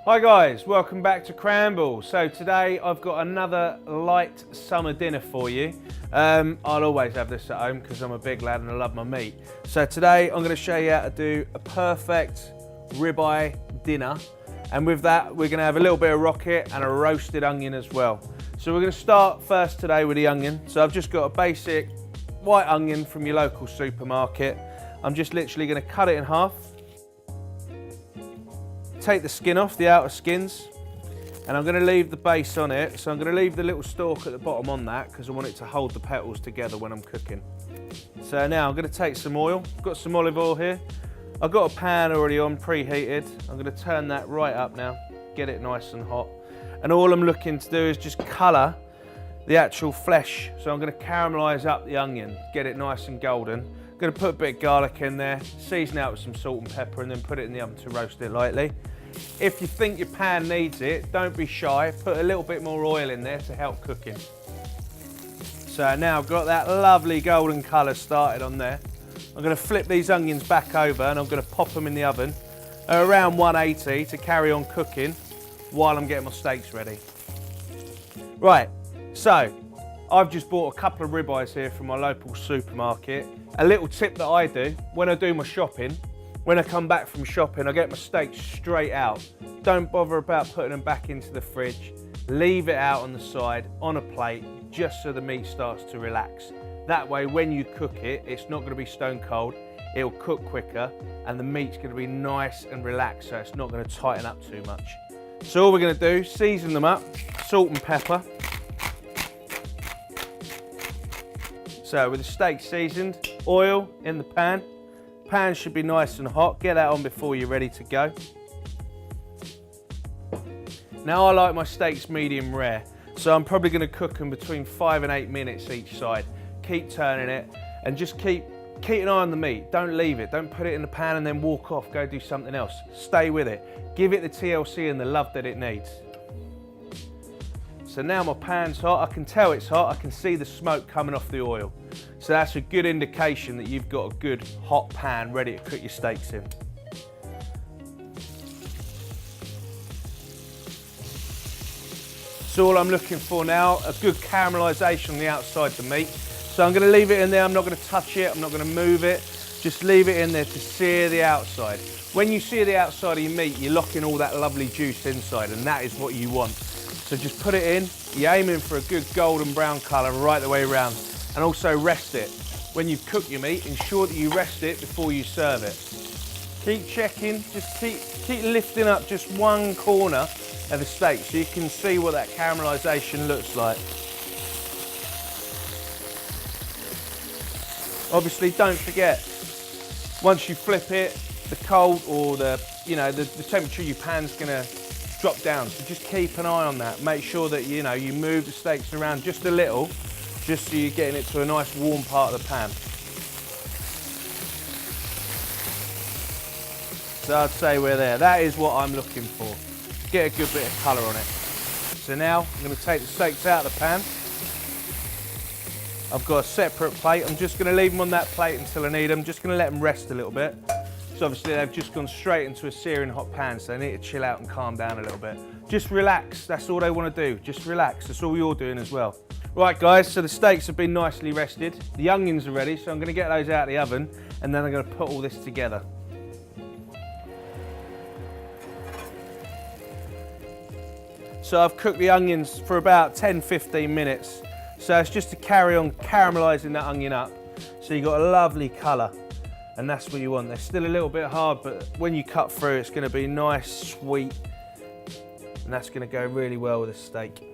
Hi guys, welcome back to Cramble. So today I've got another light summer dinner for you. I'll always have this at home because I'm a big lad and I love my meat. So today I'm going to show you how to do a perfect ribeye dinner. And with that we're going to have a little bit of rocket and a roasted onion as well. So we're going to start first today with the onion. So I've just got a basic white onion from your local supermarket. I'm just literally going to cut it in half. Take the skin off, the outer skins, and I'm going to leave the base on it. So I'm going to leave the little stalk at the bottom on that because I want it to hold the petals together when I'm cooking. So now I'm going to take some oil. I've got some olive oil here. I've got a pan already on, preheated. I'm going to turn that right up now, get it nice and hot. And all I'm looking to do is just colour the actual flesh. So I'm going to caramelise up the onion, get it nice and golden. I'm going to put a bit of garlic in there, season it out with some salt and pepper, and then put it in the oven to roast it lightly. If you think your pan needs it, don't be shy, put a little bit more oil in there to help cooking. So now I've got that lovely golden colour started on there. I'm going to flip these onions back over and I'm going to pop them in the oven at around 180 to carry on cooking while I'm getting my steaks ready. Right, so I've just bought a couple of ribeyes here from my local supermarket. A little tip that I do when I do my shopping, when I come back from shopping, I get my steaks straight out. Don't bother about putting them back into the fridge. Leave it out on the side on a plate just so the meat starts to relax. That way when you cook it, it's not going to be stone cold. It'll cook quicker and the meat's going to be nice and relaxed, so it's not going to tighten up too much. So all we're going to do, season them up, salt and pepper. So with the steak seasoned, oil in the pan. Pan should be nice and hot. Get that on before you're ready to go. Now I like my steaks medium rare, so I'm probably going to cook them between 5 and 8 minutes each side. Keep turning it and just keep an eye on the meat. Don't leave it. Don't put it in the pan and then walk off, go do something else. Stay with it. Give it the TLC and the love that it needs. So now my pan's hot. I can tell it's hot. I can see the smoke coming off the oil. So that's a good indication that you've got a good hot pan ready to cook your steaks in. So all I'm looking for now, a good caramelisation on the outside of the meat. So I'm going to leave it in there. I'm not going to touch it. I'm not going to move it. Just leave it in there to sear the outside. When you sear the outside of your meat, you're locking all that lovely juice inside, and that is what you want. So just put it in. You're aiming for a good golden brown colour right the way around. And also rest it. When you've cooked your meat, ensure that you rest it before you serve it. Keep checking, just keep lifting up just one corner of the steak so you can see what that caramelisation looks like. Obviously don't forget, once you flip it, the cold or the temperature of your pan's gonna drop down. So just keep an eye on that. Make sure that you move the steaks around just a little, just so you're getting it to a nice warm part of the pan. So I'd say we're there. That is what I'm looking for. Get a good bit of colour on it. So now I'm going to take the steaks out of the pan. I've got a separate plate. I'm just going to leave them on that plate until I need them. Just going to let them rest a little bit. So obviously they've just gone straight into a searing hot pan, so they need to chill out and calm down a little bit. Just relax. That's all they want to do. Just relax. That's all you're doing as well. Right guys, so the steaks have been nicely rested. The onions are ready, so I'm going to get those out of the oven and then I'm going to put all this together. So I've cooked the onions for about 10-15 minutes. So it's just to carry on caramelising that onion up. So you've got a lovely colour, and that's what you want. They're still a little bit hard, but when you cut through, it's going to be nice, sweet, and that's going to go really well with a steak.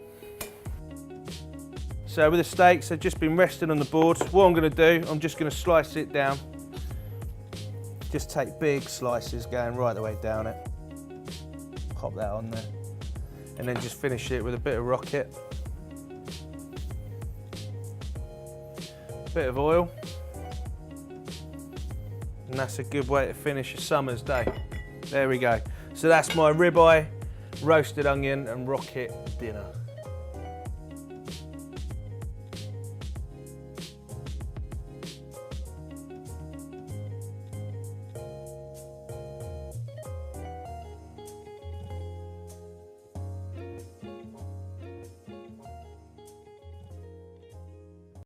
So with the steaks, they've just been resting on the board. What I'm going to do, I'm just going to slice it down. Just take big slices going right the way down it. Pop that on there. And then just finish it with a bit of rocket. Bit of oil. And that's a good way to finish a summer's day. There we go. So that's my ribeye, roasted onion and rocket dinner.